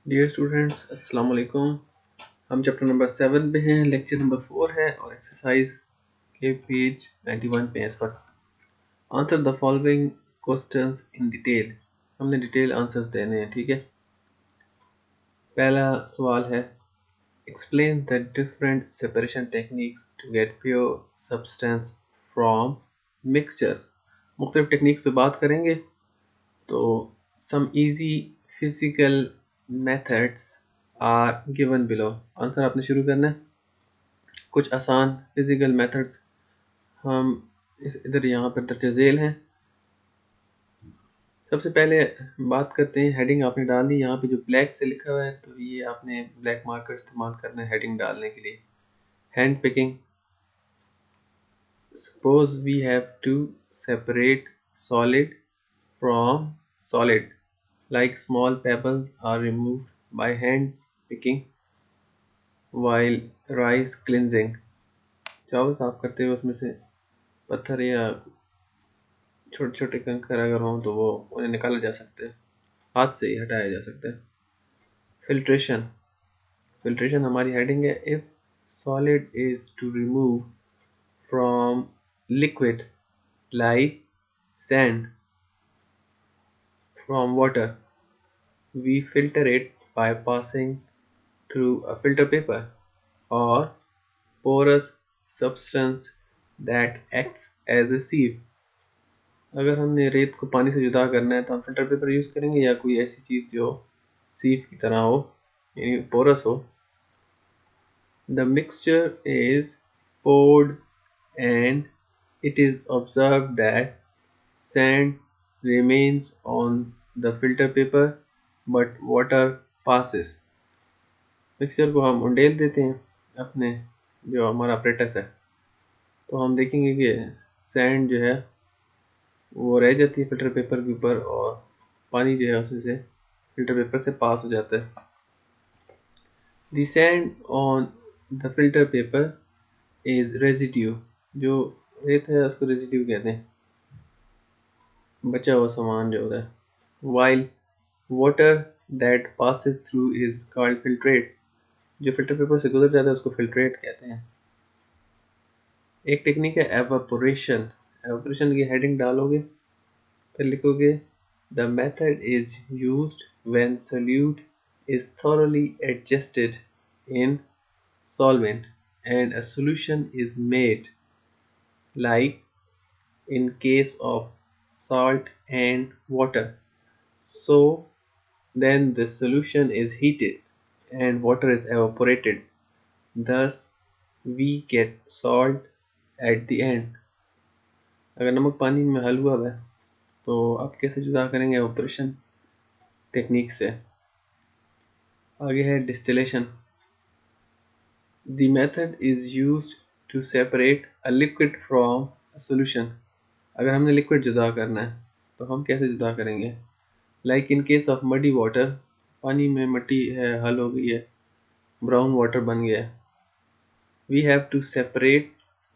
Dear students अस्सलाम वालेकुम। हम चैप्टर नंबर 7 पे हैं, लेक्चर नंबर 4 है और एक्सरसाइज के पेज 91 पे है इस वक्त। Answer the following questions in detail. हमने डिटेल आंसर्स देने हैं, ठीक है। पहला सवाल है explain the different separation techniques to get pure substance from mixtures. मुख्तलिफ टेक्निक्स पे बात करेंगे। तो some easy physical methods are given below। Answer आपने शुरू करना है। कुछ आसान फिजिकल मेथड्स हम इधर यहाँ पर दर्ज झेल हैं। सबसे पहले बात करते हैं, हेडिंग आपने डाल दी यहाँ पे जो ब्लैक से लिखा हुआ है, तो ये आपने ब्लैक मार्कर इस्तेमाल करना है हेडिंग डालने के लिए। Hand picking, suppose we have to separate solid from solid, like small pebbles are removed by hand picking while rice cleansing। चावल साफ करते हुए उसमें से पत्थर या छोटे छोटे कंकर अगर हों तो वो उन्हें निकाला जा सकता है, हाथ से ही हटाया जा सकता है। फिल्ट्रेशन, फिल्ट्रेशन हमारी हेडिंग है। If solid is to remove from liquid like sand from water we filter it by passing through a filter paper or porous substance that acts as a sieve। अगर हमने रेत को पानी से जुदा करना है तो हम फिल्टर पेपर यूज़ करेंगे या कोई ऐसी चीज़ जो सीव की तरह हो, यानी पोरस हो। The mixture is poured and it is observed that sand remains on the filter paper but water passes। Mixture को हम उंडेल देते हैं अपने जो हमारा अपरेटस है, तो हम देखेंगे कि सैंड जो है वो रह जाती है फिल्टर पेपर के ऊपर और पानी जो है उसमें से फिल्टर पेपर से पास हो जाता है। The sand on the filter paper is residue, जो रेत है उसको रेजिड्यू कहते हैं, बचा हुआ सामान जो होता है। While water that passes through is called filtrate, जो फिल्टर पेपर से गुजर जाता है उसको फिल्ट्रेट कहते हैं। एक टेक्निक है एवापोरेशन। एवापोरेशन की हेडिंग डालोगे, फिर लिखोगे the method is used when solute is thoroughly adjusted in solvent and a solution is made, like in case of salt and water। So then the solution is heated and water is evaporated, thus we get salt at the end। अगर नमक पानी में हल हुआ है तो आप कैसे जुदा करेंगे एवापोरेशन टेक्निक से। आगे है distillation. The method is used to separate a liquid from a solution. अगर हमने लिक्विड जुदा करना है तो हम कैसे जुदा करेंगे। Like in case of muddy water, पानी में मट्टी है, हल हो गई है, ब्राउन वाटर बन गया है। We have to separate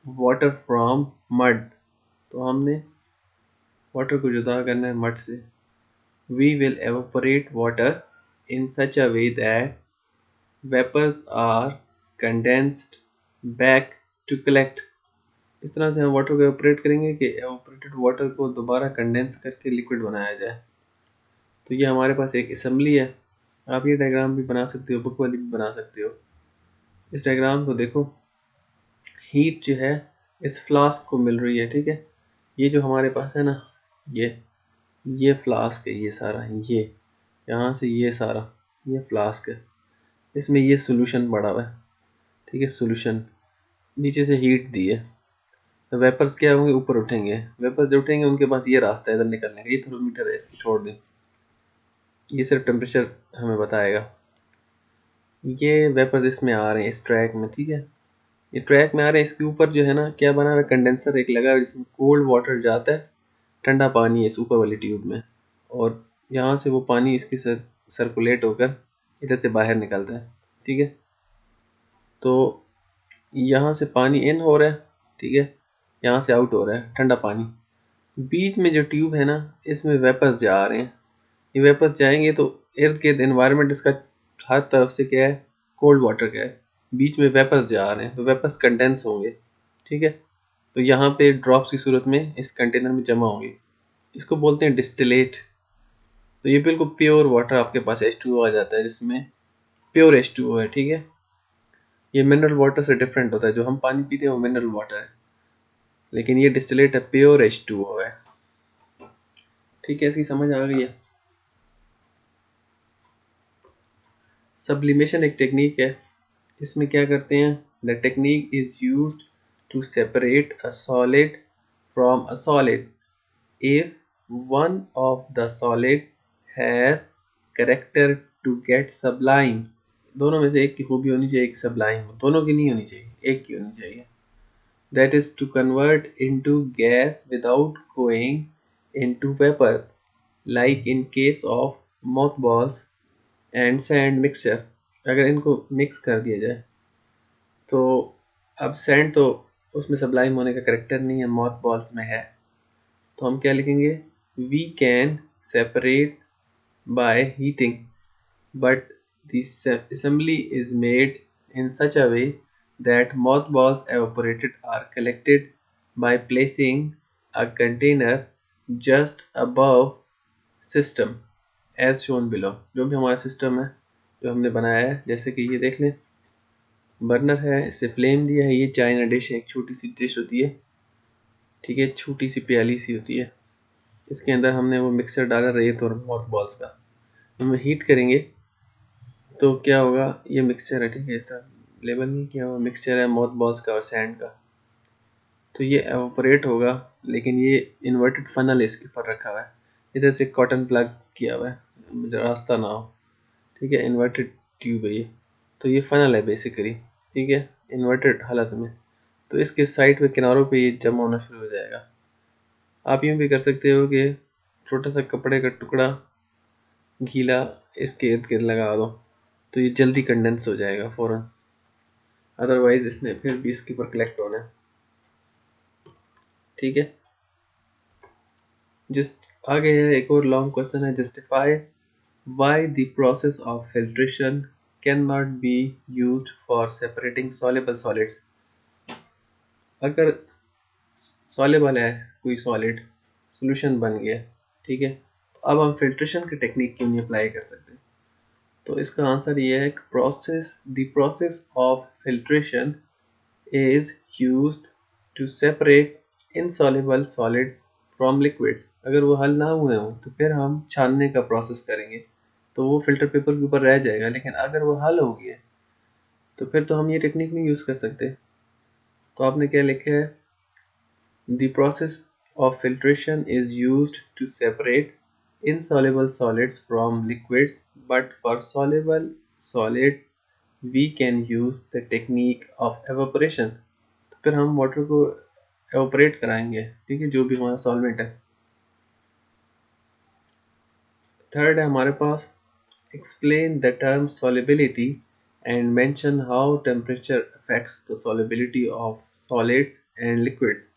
water from mud, तो हमने वाटर को जुदा करना है मड से। We will evaporate water in such a way that vapors are condensed back to collect। इस तरह से हम वाटर को एवोपरेट करेंगे कि एवोपरेटेड वाटर को दोबारा कंडेंस करके लिक्विड बनाया जाए। तो ये हमारे पास एक असेंबली है। आप ये डायग्राम भी बना सकते हो, बुक वाली भी बना सकते हो। इस डायग्राम को देखो, हीट जो है इस फ्लास्क को मिल रही है, ठीक है। ये जो हमारे पास है ना, ये फ्लास्क है, ये सारा, ये यहाँ से ये सारा ये फ्लास्क है, इसमें ये सोल्यूशन पड़ा हुआ है, ठीक है। सोल्यूशन नीचे से हीट दी है, तो वेपर्स क्या होंगे, ऊपर उठेंगे। वेपर्स जो उठेंगे उनके पास ये रास्ता है इधर निकलने का, ये थर्मोमीटर है, इसको छोड़ दें, ये सिर्फ टेम्परेचर हमें बताएगा। ये वेपर्स इसमें आ रहे हैं इस ट्रैक में, ठीक है। ये ट्रैक में आ रहे हैं, इसके ऊपर जो है ना क्या बना हुआ है, कंडेंसर एक लगा है जिसमें कोल्ड वाटर जाता है, ठंडा पानी है इस ऊपर वाली ट्यूब में, और यहाँ से वो पानी इसके सर्कुलेट होकर इधर से बाहर निकलता है, ठीक है। तो यहाँ से पानी इन हो रहा है, ठीक है, यहाँ से आउट हो रहा है ठंडा पानी। बीच में जो ट्यूब है ना, इसमें वेपर्स जा रहे हैं। ये वेपर्स जाएंगे तो इर्द गिर्द एनवायरनमेंट इसका हर तरफ से क्या है, कोल्ड वाटर का है, बीच में वेपर्स जा रहे हैं, तो वेपर्स कंडेंस होंगे, ठीक है। तो यहाँ पे ड्रॉप्स की सूरत में इस कंटेनर में जमा होंगे, इसको बोलते हैं डिस्टिलेट। तो ये बिल्कुल प्योर वाटर आपके पास H2O आ जाता है, जिसमें प्योर H2O है, ठीक है। ये मिनरल वाटर से डिफरेंट होता है, जो हम पानी पीते हैं वो मिनरल वाटर है, लेकिन ये डिस्टिलेट है, प्योर H2O है, ठीक है। इसकी समझ आ गई है। सब्लिमेशन एक टेक्निक है, इसमें क्या करते हैं, the technique is used to separate a solid from a solid if one of the solid has character to get sublime। दोनों में से एक की खूबी होनी चाहिए, एक sublime, दोनों की नहीं होनी चाहिए, एक की होनी चाहिए। That is to convert into gas without going into vapors, like in case of mothballs and sand mixture। अगर इनको मिक्स कर दिया जाए तो अब सैंड तो उसमें सब्लाइम होने का करेक्टर नहीं है, मॉथ बॉल्स में है, तो हम क्या लिखेंगे, we can separate by heating, but the assembly is made in such a way that mothballs evaporated are collected by placing a container just above system as shown below। जो भी हमारा system है जो हमने बनाया है, जैसे कि ये देख लें, बर्नर है, इसे फ्लेम दिया है, ये चाइना डिश है, एक छोटी सी डिश होती है, ठीक है, छोटी सी प्याली सी होती है, इसके अंदर हमने वो मिक्सर डाला रेत और मॉथ बॉल्स का, हम हीट करेंगे तो क्या होगा, ये मिक्सचर है, ठीक है, ऐसा लेबल नहीं किया हुआ, मिक्सचर है मॉथ बॉल्स का और सैंड का, तो ये एवोपरेट होगा, लेकिन ये इन्वर्टेड फनल है, इसके ऊपर रखा हुआ है, इधर से कॉटन प्लग किया हुआ है, मुझे रास्ता ना हो, ठीक है, इन्वर्टेड ट्यूब है ये, तो ये फनल है बेसिकली, ठीक है, इन्वर्टेड हालत में, तो इसके साइड पे किनारों पे ये जमा होना शुरू हो जाएगा। आप यूँ भी कर सकते हो कि छोटा सा कपड़े का टुकड़ा गीला इसके इर्द गिर्द लगा दो, तो ये जल्दी कंडेंस हो जाएगा फ़ौरन, अदरवाइज इसने फिर भी इसके ऊपर कलेक्ट होना है, ठीक है। जिस आगे है एक और लॉन्ग क्वेश्चन है, justify why the process of filtration can not be used for separating soluble solids. अगर सॉल्युबल है कोई सॉलिड, सॉल्यूशन बन गया, ठीक है, तो अब हम फिल्ट्रेशन की टेक्निक क्यों नहीं अप्लाई कर सकते, तो इसका आंसर ये है, the process of filtration is used to separate insoluble solids from liquids। अगर वो हल ना हुए हों तो फिर हम छानने का प्रोसेस करेंगे, तो वो फिल्टर पेपर के ऊपर रह जाएगा, लेकिन अगर वो हल हो गया तो फिर तो हम ये टेक्निक नहीं यूज़ कर सकते। तो आपने क्या लिखा है, the process of filtration is used to separate insoluble solids from liquids, but for soluble solids we can use the technique of evaporation। तो फिर हम वाटर को एवोपरेट कराएंगे, ठीक है, जो भी हमारा सॉल्वेंट है। थर्ड है हमारे पास, explain the term solubility and mention how temperature affects the solubility of solids and liquids।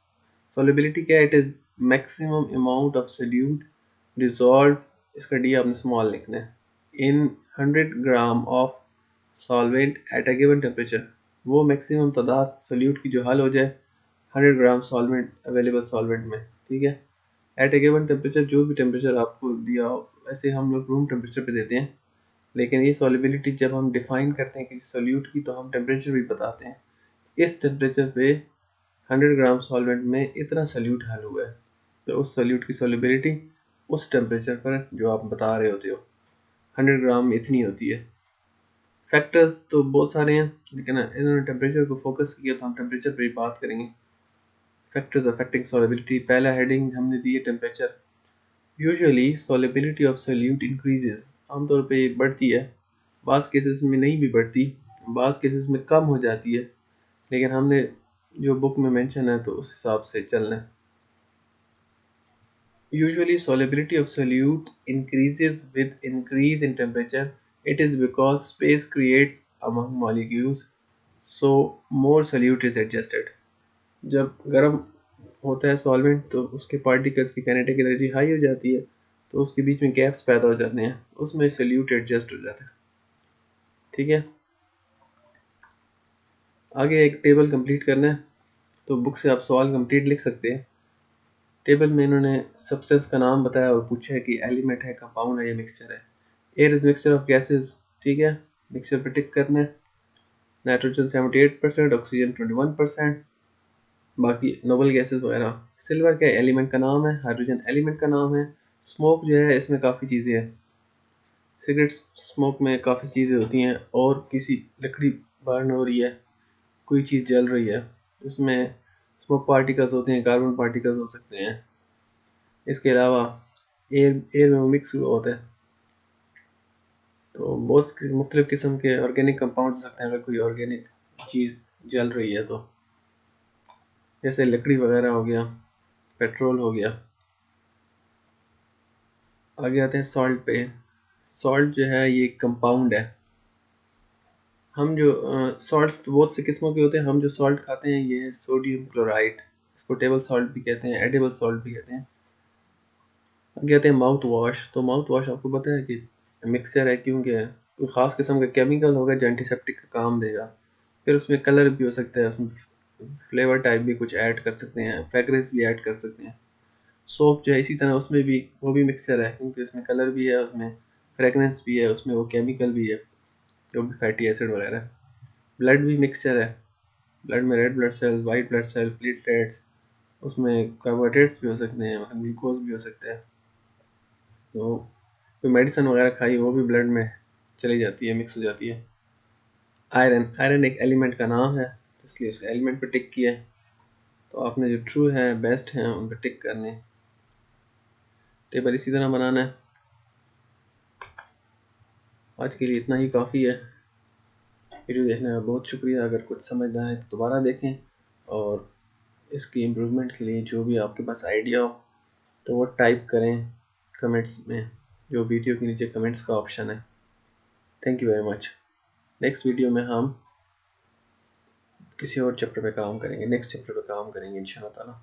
solubility क्या है, it is maximum amount of solute dissolve, इसका डी आपने स्मॉल लिखना है, इन 100 gram of solvent at a given temperature, वो maximum तादाद solute की जो हल हो जाए 100 ग्राम सॉल्वेंट अवेलेबल सॉल्वेंट में, ठीक है, एट ए गिवन टेम्परेचर, जो भी टेम्परेचर आपको दिया हो, वैसे हम लोग रूम टेम्परेचर पे देते हैं, लेकिन ये सॉल्युबिलिटी जब हम डिफाइन करते हैं किसी सोल्यूट की तो हम टेम्परेचर भी बताते हैं, इस टेम्परेचर पे 100 ग्राम सॉल्वेंट में इतना सोल्यूट हल हुआ है, तो उस सोल्यूट की सॉल्युबिलिटी उस टेम्परेचर पर जो आप बता रहे होते हो 100 ग्राम में इतनी होती है। फैक्टर्स तो बहुत सारे हैं, लेकिन इन्होंने टेम्परेचर को फोकस किया तो हम टेम्परेचर पर ही बात करेंगे। फैक्टर्स अफेक्टिंग सॉल्युबिलिटी, पहला हेडिंग हमने दी है temperature. Usually solubility of solute increases, आमतौर पे बढ़ती है, बाज़ केसेस में नहीं भी बढ़ती, बाज़ केसेस में कम हो जाती है, लेकिन हमने जो बुक में मेंशन है तो उस हिसाब से चलना है। Usually solubility of solute increases with increase in temperature। It is because space creates among molecules, so more solute is adjusted। जब गर्म होता है सॉल्वेंट तो उसके पार्टिकल्स की काइनेटिक एनर्जी हाई हो जाती है, तो उसके बीच में गैप्स पैदा हो जाते हैं, उसमें सोल्यूट एडजस्ट हो जाता है। ठीक है। आगे एक टेबल कंप्लीट करना है, तो बुक से आप सवाल कंप्लीट लिख सकते हैं। टेबल में इन्होंने सब्सटेंस का नाम बताया और पूछा है कि एलिमेंट है, कंपाउंड है या मिक्सचर है। Air is mixture of gases, ठीक है, मिक्सचर पे टिक करना है। नाइट्रोजन 78%, ऑक्सीजन 21%, बाकी नोबल गैसेस वगैरह। सिल्वर क्या एलिमेंट का नाम है, हाइड्रोजन एलिमेंट का नाम है। स्मोक जो है इसमें काफ़ी चीज़ें हैं, सिगरेट स्मोक में काफ़ी चीज़ें होती हैं, और किसी लकड़ी बर्न हो रही है, कोई चीज़ जल रही है, उसमें स्मोक पार्टिकल्स होते हैं, कार्बन पार्टिकल्स हो सकते हैं। इसके अलावा एयर में वो मिक्स हुआ होता है, तो बहुत मुख्तलिफ़ किस्म के ऑर्गेनिक कंपाउंड हो सकते हैं अगर कोई ऑर्गेनिक चीज़ जल रही है तो, जैसे लकड़ी वगैरह हो गया, पेट्रोल हो गया। आगे आते हैं सॉल्ट पे। सॉल्ट जो है ये कंपाउंड है। हम जो सॉल्ट्स बहुत से किस्मों के होते हैं, हम जो सॉल्ट खाते हैं ये है सोडियम क्लोराइड, इसको टेबल सॉल्ट भी कहते हैं, एडिबल सॉल्ट भी कहते हैं। आगे आते हैं माउथ वॉश। तो माउथ वॉश आपको पता है कि मिक्सचर है, क्योंकि कोई ख़ास किस्म का केमिकल होगा जो एंटीसेप्टिक का काम देगा। फिर उसमें कलर भी हो सकता है, उसमें फ्लेवर टाइप भी कुछ ऐड कर सकते हैं, फ्रेगरेंस भी ऐड कर सकते हैं। सोप जो है इसी तरह, उसमें भी वो भी मिक्सचर है, क्योंकि उसमें कलर भी है, उसमें फ्रेगरेंस भी है, उसमें वो केमिकल भी है जो भी फैटी एसिड वगैरह है। ब्लड भी मिक्सचर है, ब्लड में red blood cells, white blood cell, platelets, उसमें कार्बोहाइड्रेट्स भी हो सकते हैं, मतलब ग्लूकोज भी हो सकता है। तो कोई मेडिसिन वगैरह खाई वो भी ब्लड में चली जाती है, मिक्स हो जाती है। आयरन, आयरन एक एलिमेंट का नाम है, तो इसलिए उसके एलिमेंट पे टिक किया है। तो आपने जो ट्रू है, बेस्ट है, उन पर टिक करने। टेबल इसी तरह बनाना है। आज के लिए इतना ही काफ़ी है। वीडियो देखने का बहुत शुक्रिया। अगर कुछ समझ ना आए तो दोबारा देखें, और इसकी इम्प्रूवमेंट के लिए जो भी आपके पास आइडिया हो तो वो टाइप करें कमेंट्स में, जो वीडियो के नीचे कमेंट्स का ऑप्शन है। Thank you very much. Next video में हम किसी और चैप्टर पे काम करेंगे, नेक्स्ट चैप्टर पे काम करेंगे इंशाल्लाह ताला।